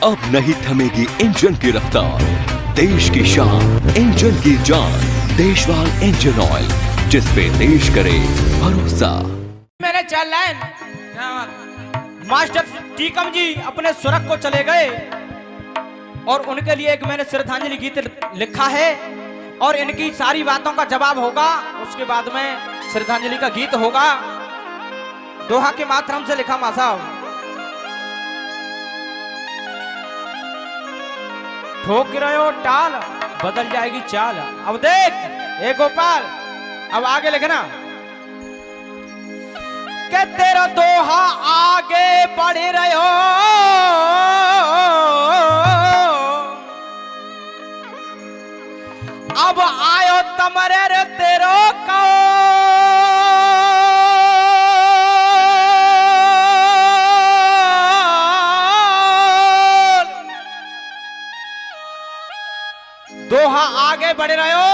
अब नहीं थमेगी इंजन की रफ्तार, देश की शान इंजन की जान, देशवाल इंजन ऑयल, जिस पे देश करे भरोसा। मैंने 4 लाइन मास्टर टीकम जी अपने सुरख को चले गए और उनके लिए एक मैंने श्रद्धांजलि गीत लिखा है और इनकी सारी बातों का जवाब होगा। उसके बाद में श्रद्धांजलि का गीत होगा, दोहा के माध्यम से लिखा। मां साहब ठोक रहे टाल बदल जाएगी चाल। अब देख ए गोपाल, अब आगे लिखना कि तेरा दोहा आगे बढ़ रहे हो, अब आयो तमरे रे तेरो को दोहा आगे बढ़ रहे हो,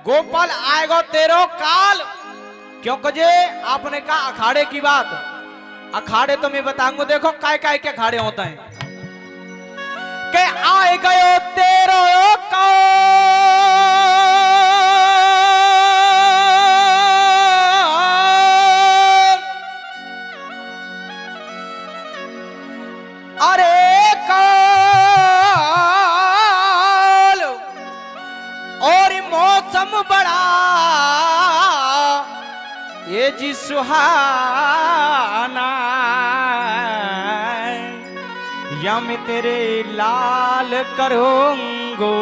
गोपाल आएगो तेरो काल। क्योंकि जे आपने कहा अखाड़े की बात, अखाड़े तो मैं बताऊंगा। देखो काय काय के अखाड़े होते हैं के आए गयो तेरो काल, अरे काल और मौसम बड़ा ये जी सुहाना, या मैं तेरे लाल करूंगो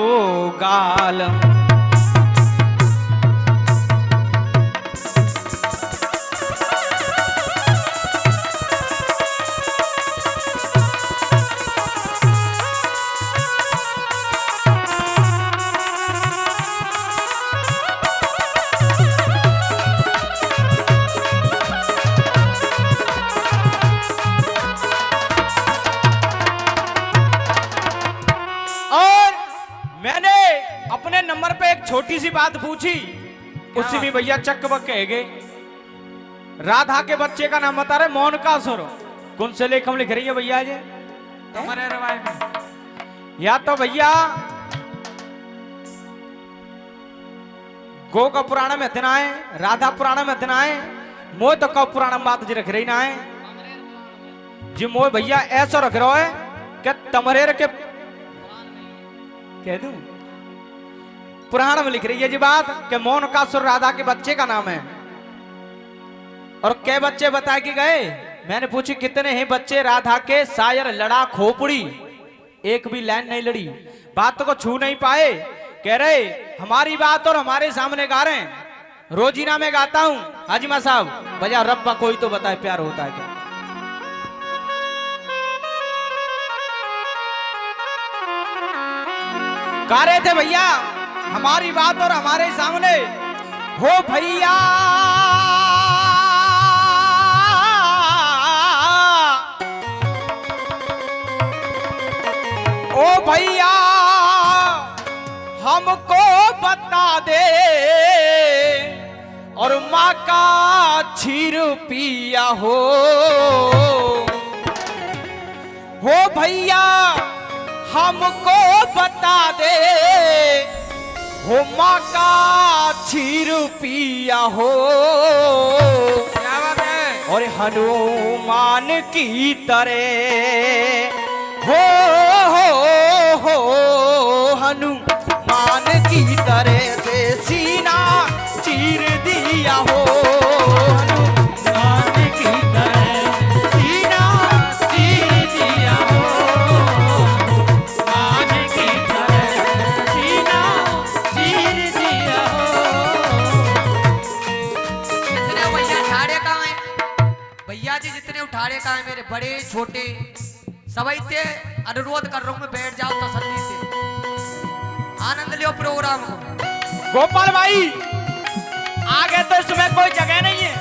गाल। अपने नंबर पे एक छोटी सी बात पूछी, उससे भी भैया चकबक कह गए। राधा के बच्चे का नाम बता रहे मौन का सुर, कौन से लेख हम लिख रही है भैया जी हमारे रवाय में? या तो भैया गो का पुराण में इतना है, राधा पुराण में इतना है, मोह तो का पुराण में बात जी रख रही ना है जी। मोह भैया ऐसा रख रहा है कि तमरेर के कह दूं पुराण में लिख रही है जी बात कि मौन का सुर राधा के बच्चे का नाम है। और कै बच्चे बताए कि गए, मैंने पूछी कितने हैं बच्चे राधा के? शायर लड़ा खोपड़ी, एक भी लाइन नहीं लड़ी, बात को छू नहीं पाए। कह रहे हमारी बात और हमारे सामने गा रहे हैं, रोजीना में गाता हूं। हाजिमा साहब बजा रब्बा, कोई तो बताए प्यार होता है क्या? गा रहे थे भैया हमारी बात और हमारे सामने हो भैया, ओ भैया हमको बता दे और माँ का छीर पिया हो भैया हमको बता दे हो माँ का छीर पिया हो। क्या बात है? और हनुमान की तरह हो हनुमान की तरह से सीना चीर दिया हो, हनुमान की तरह सीना चीर दिया हो, हनुमान की तरह सीना चीर दिया हो। जितने भैया ठाड़े कहाँ हैं? भैया जी जितने उठाड़े कहाँ हैं मेरे बड़े छोटे सभी से अनुरोध कर रहा हूँ मैं, बैठ जाओ तसल्ली से, आनंद लियो प्रोग्राम को। गोपाल भाई आगे तो इसमें कोई जगह नहीं है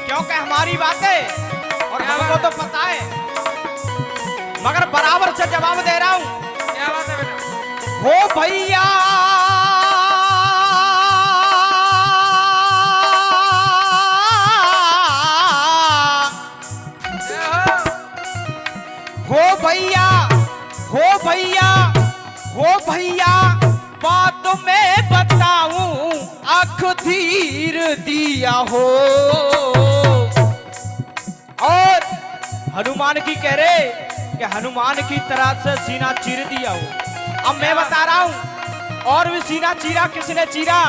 क्योंकि हमारी बात है और हमको तो पता है, मगर बराबर से जवाब दे रहा हूं। क्या बात है बेटा? हो भैया हो भैया बात मैं बताऊं, आंख धीर दिया हो। और हनुमान की कह रहे कि हनुमान की तरह से सीना चीर दिया हो। अब मैं बता रहा हूं, और भी सीना चीरा, किसने चीरा?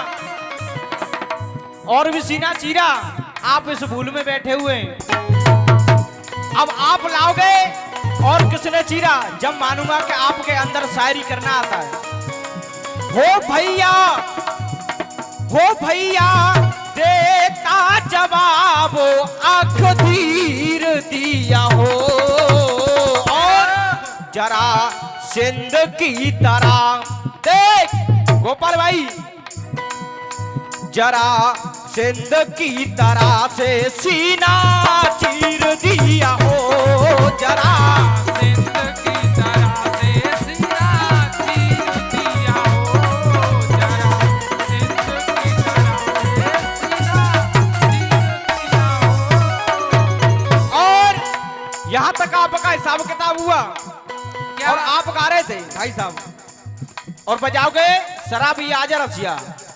और भी सीना चीरा, आप इस भूल में बैठे हुए हैं। अब आप लाओगे और किसने चीरा, जब मानूंगा कि आपके अंदर शायरी करना आता है। हो भैया देता जवाब, आंख धीर दिया हो। और जरा सिंध की तरह देख गोपाल भाई, जरा सिंध की तरह से सीना चीर दिया हो। जरा सिंध की तरह से सीना चीर दिया हो। जरा सिंध की तरह से सीना चीर दिया हो। और यहां तक आपका हिसाब किताब हुआ। क्या और आप गा रहे थे भाई साहब, और बजाओगे शराबी आजा रसिया।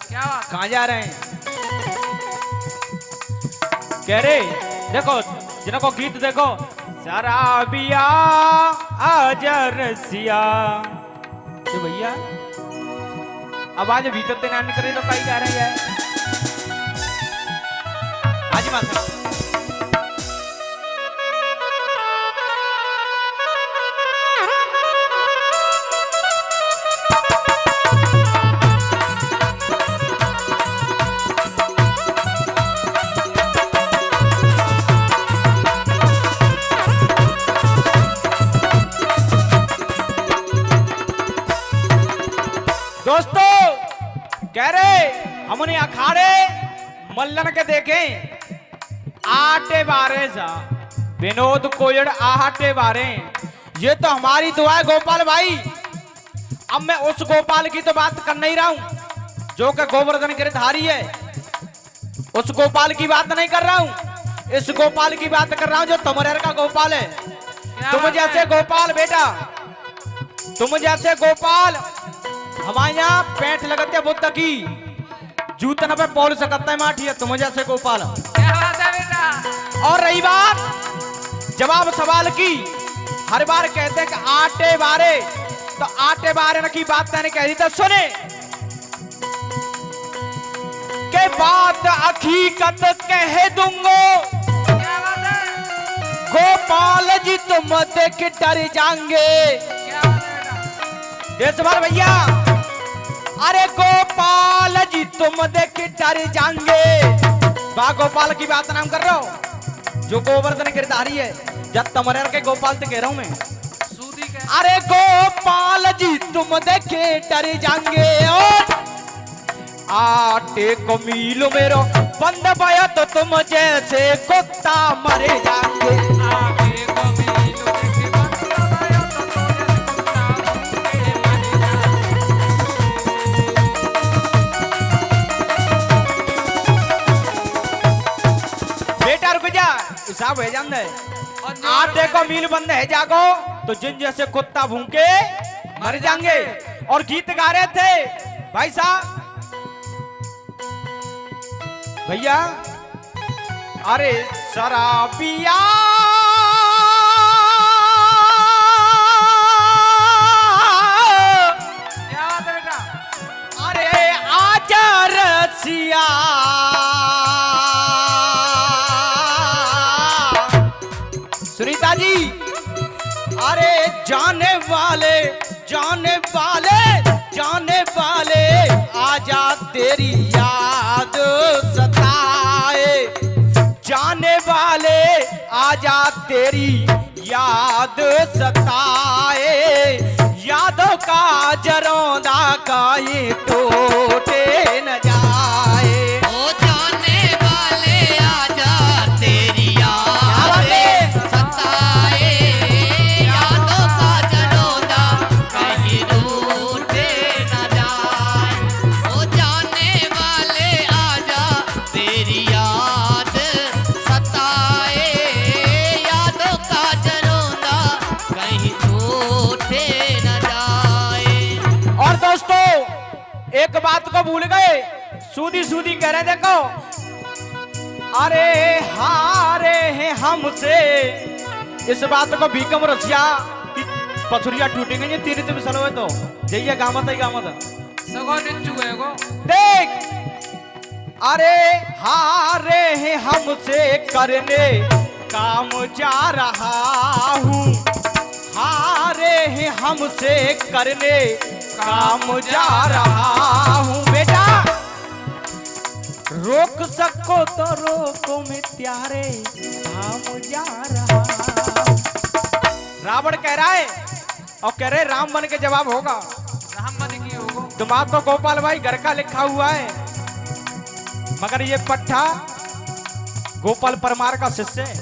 क्या बात? कहां जा रहे हैं? कह रहे देखो जिनको गीत देखो, शराबिया आजा रसिया। तो भैया आवाज भीतर ते ना निकले तो कहीं जा रही है। हाजी माता दोस्तों कह रहे हमने अखाड़े मल्लन के देखे आटे बारे सा विनोद कोयड़ आटे बारे। ये तो हमारी दुआ है गोपाल भाई। अब मैं उस गोपाल की तो बात कर नहीं रहा हूं जो कि गोवर्धन गिरधारी है, उस गोपाल की बात नहीं कर रहा हूं। इस गोपाल की बात कर रहा हूं जो तमरेर का गोपाल है। तुम जैसे गोपाल बेटा, तुम जैसे गोपाल हमारे यहाँ पैंट लगते बुद्ध की जूतन पे पौल सकता है माठी है। तुम जैसे गोपाल। क्या बात है बेटा? और रही बात जवाब सवाल की, हर बार कहते हैं कि आटे बारे, तो आटे बारे की बात मैंने कह दी तो सुने के बात हकीकत कह दूंगो। क्या बात है? गोपाल जी तुम देख डर जाएंगे। क्या बात है बेटा? देशभर भैया, अरे गोपाल जी तुम देख डर जाएंगे। बा गोपाल की बात नाम कर रहा हूं जो गोवर्धन गिरधारी है। जब तमरेर के गोपाल तो कह रहा हूं मैं। सूदी का अरे गोपाल जी तुम देखे डर जाएंगे। और आटे को मिलो मेरो बंद पाया तो तुम जैसे कुत्ता मरे जाएंगे। आगे को भी लो देखे बंदा आया तो तोरे कुत्ता भूखे मर जाए। बेटा रुक जा, हिसाब है जान दे। आटे को मील बंद है जागो तो जिन जैसे कुत्ता भूखे मर जाएंगे। और गीत गा रहे थे भाई साहब भैया, अरे शराबिया क्या बात है बेटा? अरे आजा रसिया। सुनीता जी, अरे जाने वाले जाने वाले जाने वाले आजा तेरी याद सताए। जाने वाले आजा तेरी याद सताए। यादों का जरौंदा का ये टूटे न जाए। ओ जाने वाले आजा तेरी याद सताए। यादों का जरौंदा कहीं रूठे न जाए। ओ जाने वाले आजा तेरी याद सताए। यादों का जरौंदा कहीं रूठे न एक बात को भूल गए, सूदी सूदी कह रहे देखो, अरे हारे हैं हमसे, इस बात को भीकम रसिया कि पथुरिया टूटेंगे ये तीन तुम सलो है तो जइए गामत ही गामत सगो निच्चू है गो देख। अरे हारे हैं हमसे करने काम जा रहा हूँ, हारे हैं हमसे करने काम जा रहा हूँ। बेटा रोक सको तो रोको मैं त्यारे धाम जा रहा। रावण कह रहा है और कह रहे राम बन के जवाब होगा। राम बन की होगो दिमाग तो गोपाल भाई घर का लिखा हुआ है, मगर ये पट्टा गोपाल परमार का शिष्य है।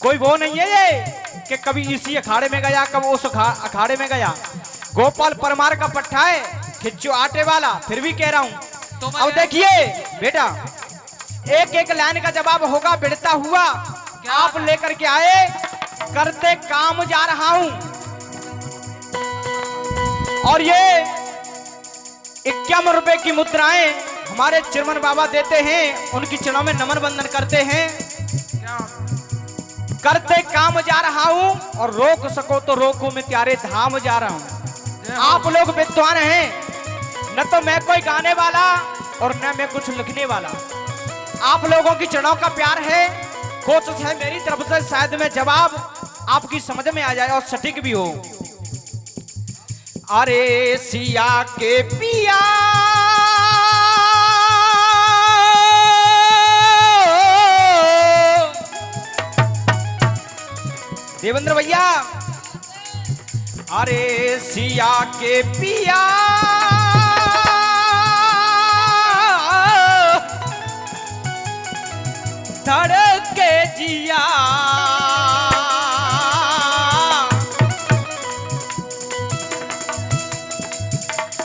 कोई वो नहीं है ये कि कभी इसी अखाड़े में गया कब उस अखाड़े में गया। गोपाल परमार का पट्टा है, खिच्चो आटे वाला। फिर भी कह रहा हूं, अब देखिए बेटा, एक एक लाइन का जवाब होगा बिड़ता हुआ। आप लेकर के आए, करते काम जा रहा हूं। और ये 51 रुपए की मुद्राएं हमारे चिरमन बाबा देते हैं, उनकी चरणों में नमन बंदन करते हैं। क्या करते काम जा रहा हूं और रोक सको तो रोको मैं त्यारे धाम जा रहा हूं। आप लोग विद्वान हैं, न तो मैं कोई गाने वाला और न मैं कुछ लिखने वाला। आप लोगों की चरणों का प्यार है, कोशिश है मेरी तरफ से शायद में जवाब आपकी समझ में आ जाए और सटीक भी हो। अरे सिया के पिया देवेंद्र भैया, अरे सिया के पिया धड़के जिया,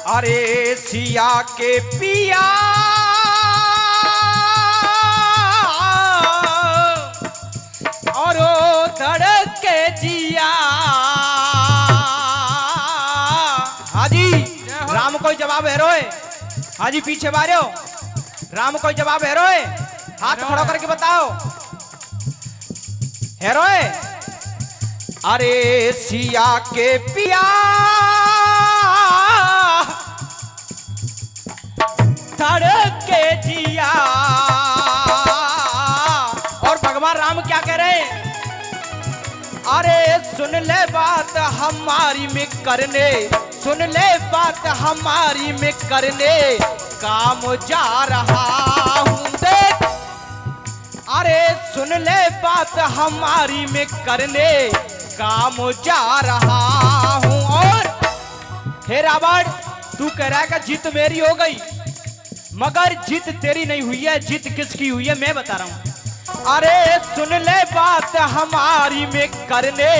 अरे सिया के पिया और धड़के जिया। हाजी राम कोई जवाब है रोए, हाजी पीछे बारे हो, राम कोई जवाब है रोए, हाथ खड़ा करके बताओ है रोए। अरे सिया के पिया धड़के जिया। और भगवान राम क्या कह रहे हैं, अरे सुन ले बात हमारी में करने, सुन ले बात हमारी में करने काम जा रहा हूं। देख अरे सुन ले बात हमारी में करने काम जा रहा हूं। और हे रावण, तू कह रहा है कि जीत मेरी हो गई, मगर जीत तेरी नहीं हुई है, जीत किसकी हुई है मैं बता रहा हूं। अरे सुन ले बात हमारी में करने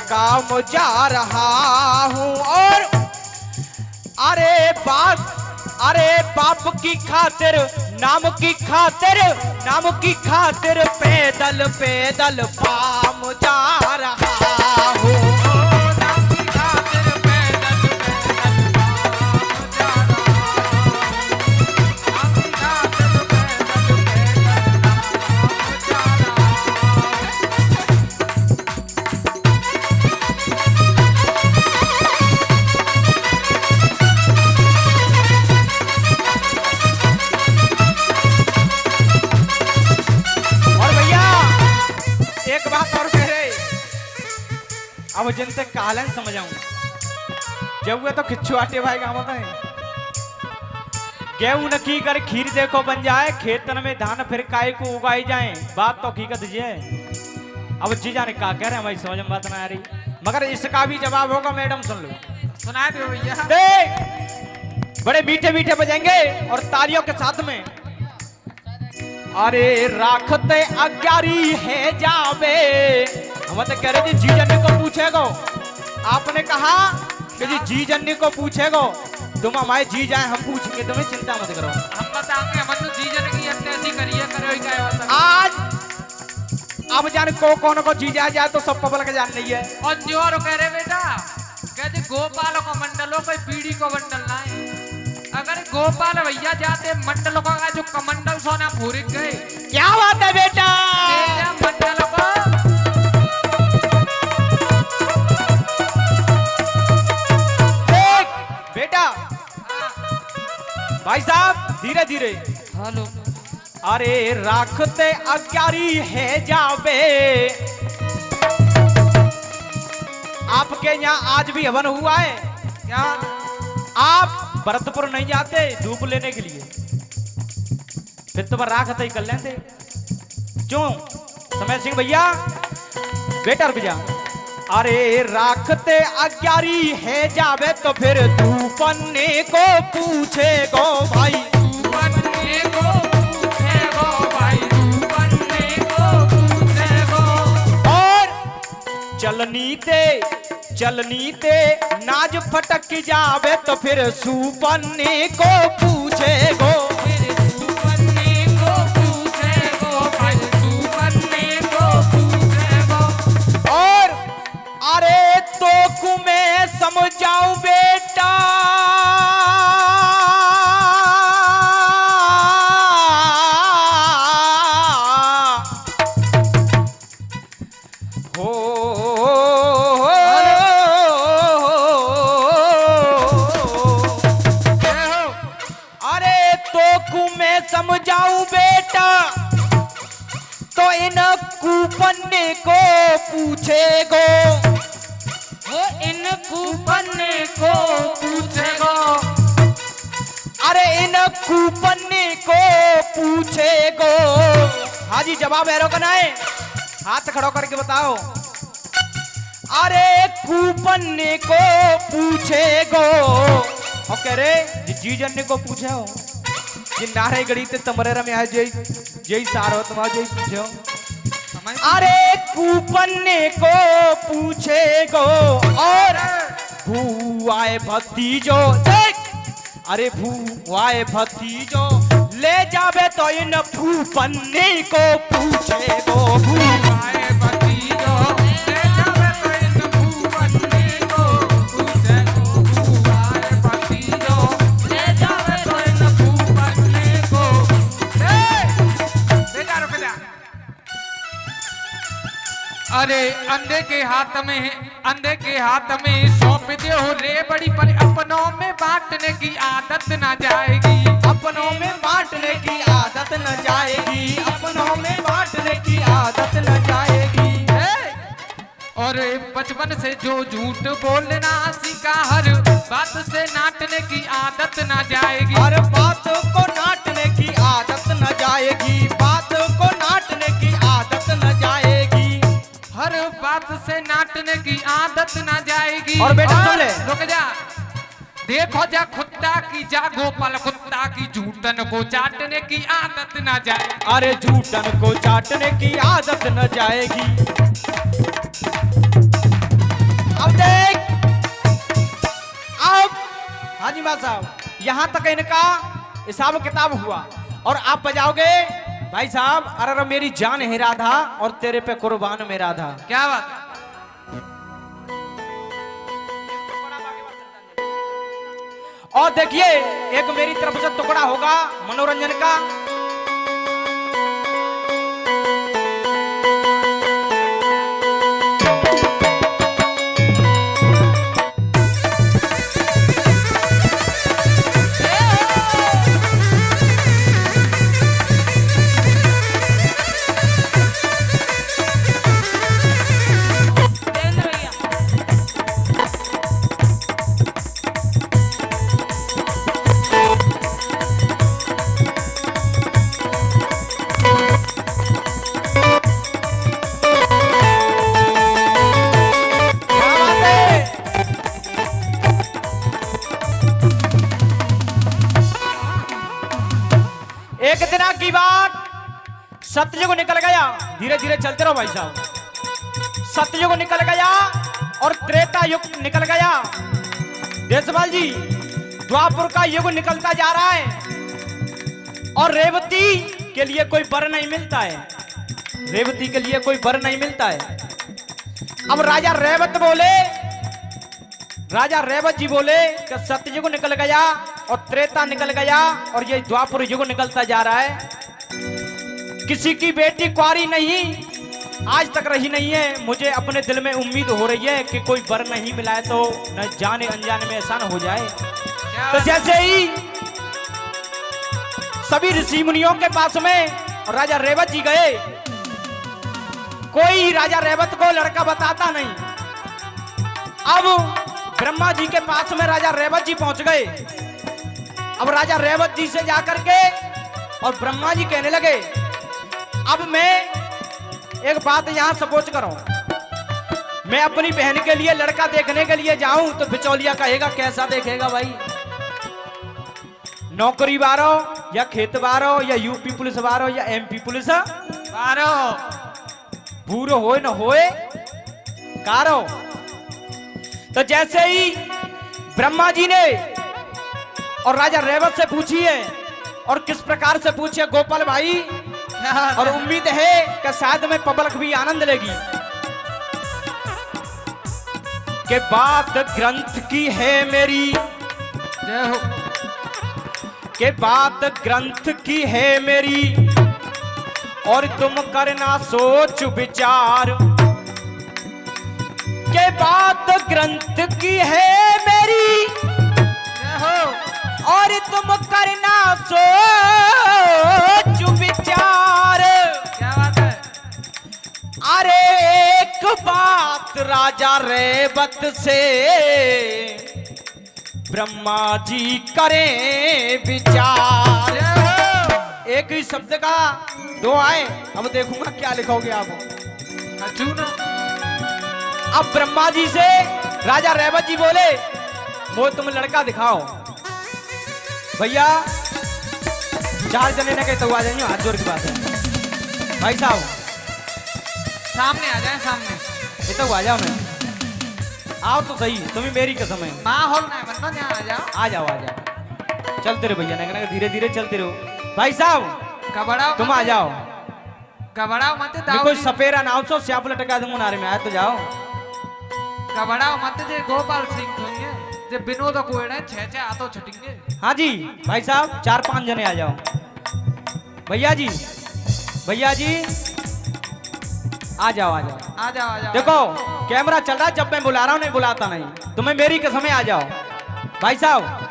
काम जा रहा हूं। और अरे बाप की खातिर नाम की खातिर, नाम की खातिर पैदल पैदल पाम जा रहा हूं। अब जिनते कालन समझाऊं, जब हुए तो खिच्चू आटे भाई का होता है। गेहूं न की कर खीर देखो बन जाए, खेतन में धान फिर काय को उगाई जाए। बात तो हकीकत ये, अब जीजा ने कहा कह रहे हमारी समझ में बात ना आ रही, मगर इसका भी जवाब होगा। मैडम सुन लो, सुना दो भैया। देख बड़े मीठे मीठे बजेंगे और तालियों के साथ में। अरे राखते अग्यारी है जावे, हम तो कह रहे थे जी जन्नी को पूछेगो, आपने कहा कि जी जन्नी को पूछेगो, तुम हमारे जी जाए हम पूछेंगे, तुम्हें चिंता मत करो, हम बताएंगे। हम तो जी जन की ऐसी करिए करो क्या होता। आज अब जान को कौन को जी जाए तो सब पब्लिक जान नहीं है। और जोर कह रहे बेटा, कहते गोपाल को मंडलो कोई पीढ़ी को मंडल ना है। अगर गोपाल भैया जाते मंडल को जो कमंडल सोना पूरी गए क्या बात है बेटा? मेरा मंडल को देख बेटा, भाई साहब धीरे धीरे। हेलो अरे राखते अग्यारी है जावे, आपके यहाँ आज भी हवन हुआ है क्या आप भरतपुर नहीं जाते धूप लेने के लिए? फिर तो राखते ही कर लेते क्यों? समय सिंह भैया बेटा रुक जा। अरे राखते अग्यारी है जावे तो फिर धूपन्ने को पूछे गो भाई, बनने को पूछेगो भाई, बनने को पूछेगो। और चलनी ते नाज फटक जावे तो फिर सुपन्ने को पूछे गो। फिर बनने को पूछेगो भाई, बनने को पूछेगो। और अरे तो कुमें समझाऊं बेटा, हो अरे तो कुमें समझाऊं बेटा, तो इन कूपन्ने को पूछेगो, वो इन बनने को पूछेगो। अरे इन कूपन्ने को पूछेगो। हाजी जवाब है रोकना है, हाथ खड़ो करके बताओ। अरे कूपन्ने को पूछेगो, और कह रे जी जन्ने को पूछे हो ये नारे गड़ी ते तमरेरा में आ जई सारो तुम जई पूछे हो। अरे कूपन्ने को पूछेगो, और भूआए भतीजो देख, अरे भूआए भतीजो ले जावे तो इन भूपन्ने को पूछेगो। आए भतीजो ले जावे तो इन बनने को पूछेगो। आए भतीजो ले जावे तो इन बनने को। बेटा रुक जा। अरे अंधे के हाथ में सौंप दो रे बड़ी, पर अपनों में बांटने की आदत ना जाएगी। अपनों में बांटने की आदत न जाएगी, अपनों में बांटने की आदत न जाएगी। और बचपन से जो झूठ बोलना सीखा, हर बात से नाटने की आदत ना जाएगी। हर बात को नाटने की आदत न जाएगी, बात को नाटने की आदत न जाएगी। हर बात से नाटने की आदत ना जाएगी। और बेटा सुन ले। रुक जा। देखो जा कुत्ता की, जा गोपाल कुत्ता की झूठन को चाटने की आदत ना जाए। अरे झूठन को चाटने की आदत न जाएगी। अब देख, अब हाजी मां साहब यहां तक इनका हिसाब किताब हुआ, और आप बजाओगे भाई साहब, अरे मेरी जान है राधा और तेरे पे कुर्बान में राधा। क्या बात है? और देखिए एक मेरी तरफ से टुकड़ा होगा मनोरंजन का। एक दिन की बात, सतयुग निकल गया, धीरे धीरे चलते रहो भाई साहब। सतयुग निकल गया और त्रेता युग निकल गया। देशपाल जी, द्वापर का युग निकलता जा रहा है और रेवती के लिए कोई वर नहीं मिलता है, रेवती के लिए कोई वर नहीं मिलता है। अब राजा रेवत जी बोले कि सतयुग निकल गया और त्रेता निकल गया और ये द्वापर युग निकलता जा रहा है। किसी की बेटी कुंवारी नहीं आज तक रही नहीं है। मुझे अपने दिल में उम्मीद हो रही है कि कोई वर नहीं मिला है तो न जाने अनजाने में ऐसा न हो जाए। तो जैसे ही सभी ऋषि मुनियों के पास में राजा रेवत जी गए, कोई राजा रेवत को लड़का बताता नहीं। अब ब्रह्मा जी के पास में राजा रेवत जी पहुंच गए। अब राजा रेवत जी से जाकर के और ब्रह्मा जी कहने लगे, अब मैं एक बात यहां सपोज करो, मैं अपनी बहन के लिए लड़का देखने के लिए जाऊं तो बिचौलिया कहेगा कैसा देखेगा भाई, नौकरी वारो या खेत वारो या यूपी पुलिस वारो या एमपी पुलिस वारो, बूढ़ो होए न होए कारो। तो जैसे ही ब्रह्मा जी ने और राजा रेवत से पूछी है और किस प्रकार से पूछे गोपाल भाई, और उम्मीद है कि शायद में पब्लिक भी आनंद लेगी। के बात ग्रंथ की है मेरी, जय हो। के बात ग्रंथ की है मेरी और तुम करना सोच विचार। के बात ग्रंथ की है मेरी और तुम करना सोच विचार। क्या बात है? अरे एक बात राजा रेवत से ब्रह्मा जी करें विचार। एक ही शब्द का दो आए, अब देखूंगा क्या लिखोगे आप। अब ब्रह्मा जी से राजा रेवत जी बोले, वो तुम लड़का दिखाओ। भैया 4 जने ने कहे तो आ जाइए, हाथ जोड़ की बात है भाई साहब, सामने आ जाए, सामने ये तो आ जाओ ना, आओ तो सही, तुम्हें मेरी कसम है। माहौल नहीं बनता, यहाँ आ जाओ। आ जाओ आ जाओ, चलते रहो भैया, ना धीरे धीरे चलते रहो। भाई साहब घबराओ तुम आ जाओ, घबराओ मत। मैं कोई सपेरा नाव सो स्याप लटका दूंगा नारे में, आए तो जाओ। घबराओ मत, जे गोपाल सिंह होंगे, जे विनोद कोयड़े 6 आतो छटेंगे। हाँ जी भाई साहब 4-5 जने आ जाओ। भैया जी, भैया जी आ जाओ आ जाओ आ जाओ आ जाओ। देखो कैमरा चल रहा है, जब मैं बुला रहा हूँ नहीं बुलाता नहीं, तुम्हें मेरी कसम है, आ जाओ भाई साहब।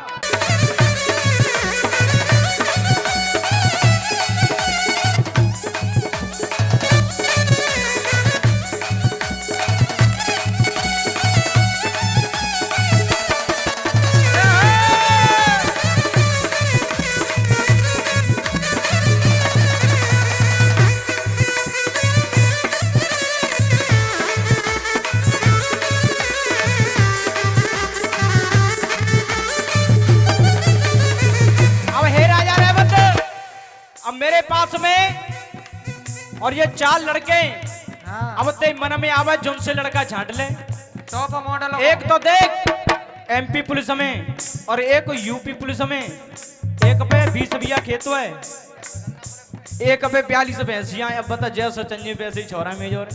मेरे पास में और ये 4 लड़के, अब ते मन में आवे जो उनसे लड़का छांट ले। टॉप मॉडल एक तो देख एमपी पुलिस में और एक यूपी पुलिस में, एक पे 20 बिया खेत है, एक पे 42 भैंसियां। अब बता जैसा चंजे पैसे ही छोरा में जोर।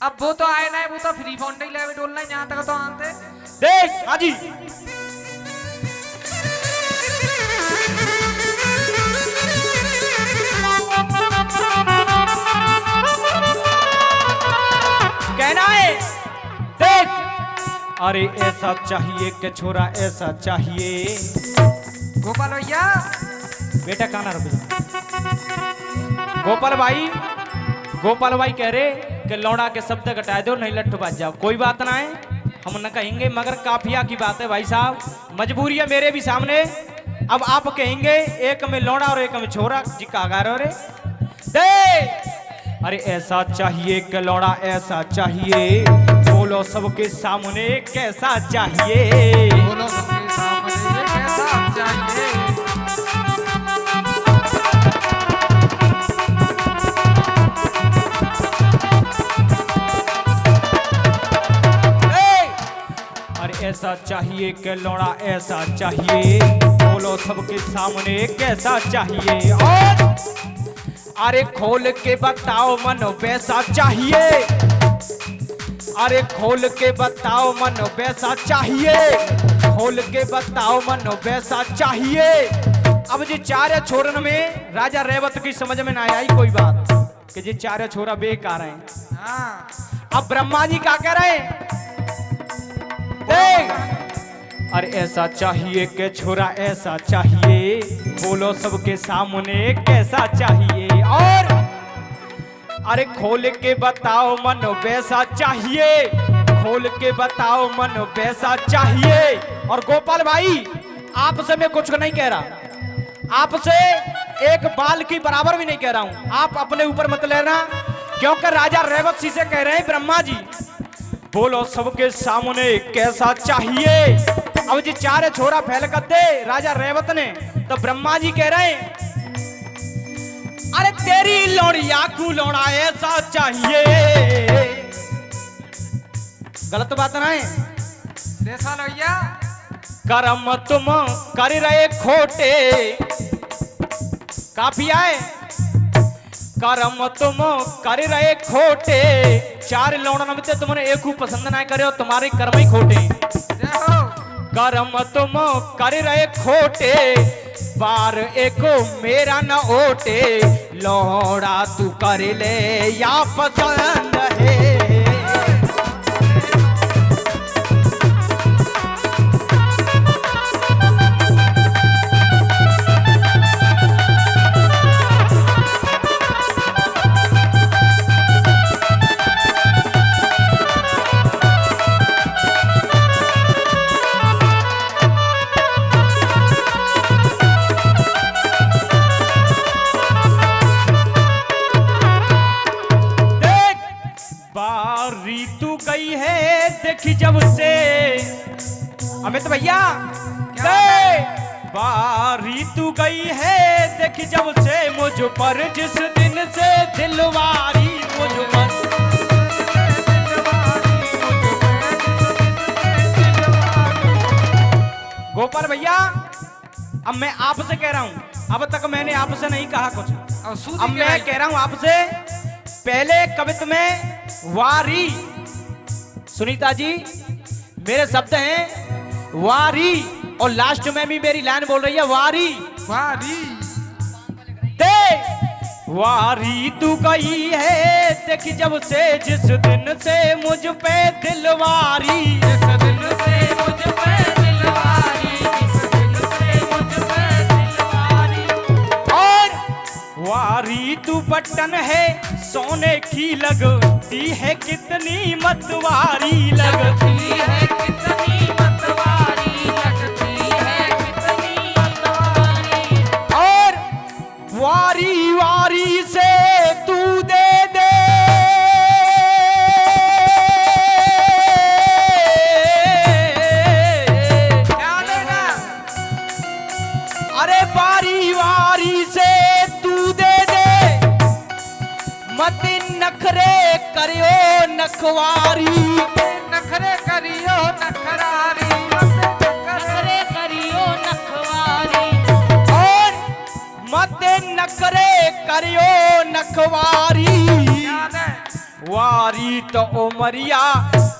अब वो तो आए ना, वो तो फ्री फोन नहीं ले डोलना यहाँ तक तो आते देख। हाँ जी कहना है देख, अरे ऐसा चाहिए कि छोरा ऐसा चाहिए। गोपाल भैया बेटा काना रुक। गोपाल भाई कह रहे कि लौड़ा के शब्द घटा दो नहीं लट्ठू बाज जाओ। कोई बात ना है, हम न कहेंगे, मगर काफिया की बात है भाई साहब, मजबूरी है मेरे भी सामने। अब आप कहेंगे एक में लौड़ा और एक में छोरा जी कागार रे दे। अरे ऐसा चाहिए कि लौड़ा ऐसा चाहिए, बोलो सबके सामने कैसा चाहिए। बोलो सबके सामने कैसा चाहिए। अरे ऐसा चाहिए कि लौड़ा ऐसा चाहिए, बोलो सबके सामने कैसा चाहिए। और अरे खोल के बताओ मन वैसा चाहिए। अरे खोल के बताओ मन वैसा चाहिए, खोल के बताओ मन वैसा चाहिए। अब जी चार छोरन में राजा रेवत की समझ में ना आई कोई बात कि जी चार छोरा बेकार हैं। हाँ अब ब्रह्मा जी क्या कह रहे हैं, देख अरे ऐसा चाहिए के छोरा ऐसा चाहिए, बोलो सबके सामने कैसा चाहिए। और अरे खोल के बताओ मन वैसा चाहिए, खोल के बताओ मन वैसा चाहिए। और गोपाल भाई आपसे मैं कुछ नहीं कह रहा, आपसे एक बाल की बराबर भी नहीं कह रहा हूं, आप अपने ऊपर मत लेना, क्योंकि राजा रेवत जी से कह रहे हैं ब्रह्मा जी बोलो सबके सामने कैसा चाहिए। अब जी चार छोरा फैल कर दे राजा रेवत ने, तो ब्रह्मा जी कह रहे हैं अरे तेरी लोड़िया को लोड़ा ऐसा चाहिए। गलत बात ना है, देसा लोहिया कर्म तुम कर रहे खोटे, काफी आए कर्म तुम कर रहे खोटे, चार लौड़न में तुमने एक को पसंद ना करे, तुम्हारे कर्म ही खोटे। कर्म तुम कर रहे खोटे, बार एको मेरा न ओटे, लौड़ा तू कर ले या पसंद है। ऋतु गई है देखी जब से, अमित भैया ऋतु गई है देखी जब से, मुझ पर जिस दिन से दिलवारी मुझ पर। गोपाल भैया अब मैं आपसे कह रहा हूं, अब तक मैंने आपसे नहीं कहा कुछ, अब मैं कह रहा हूं आपसे। पहले कवित में वारी, सुनीता जी मेरे शब्द हैं वारी, और लास्ट में भी मेरी लाइन बोल रही है वारी वारी। दे वारी तू गई है देखी जब से, जिस दिन से मुझ पे दिलवारी, जिस दिन से मुझ पे दिलवारी, जिस दिन से मुझ पे दिलवारी। और वारी तू बटन है सोने की लगती है कितनी मतवारी, लगती है कितनी मतवारी, लगती है कितनी मतवारी। और वारी वारी से तू दे दे, क्या देना? अरे वारी वारी से तू दे दे, मत नखरे करियो नखवारी, नखरे करियो नखरारी, नखरे करियो नखवारी। और मत नखरे करियो नखवारी। वारी तो उमरिया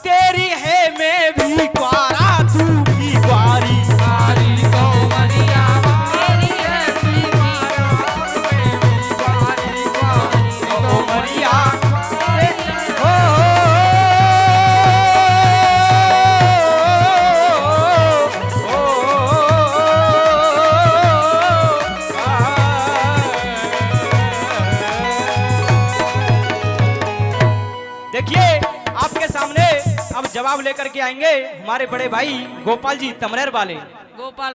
तेरी है, मैं भी क्वारा तू भी वारी, वारी तो उमरिया तेरी है, भी क्वारा मैं भी वारी, वारी तो उमरिया देखिए आपके सामने अब जवाब लेकर के आएंगे हमारे बड़े भाई गोपाल जी तमरेर वाले। गोपाल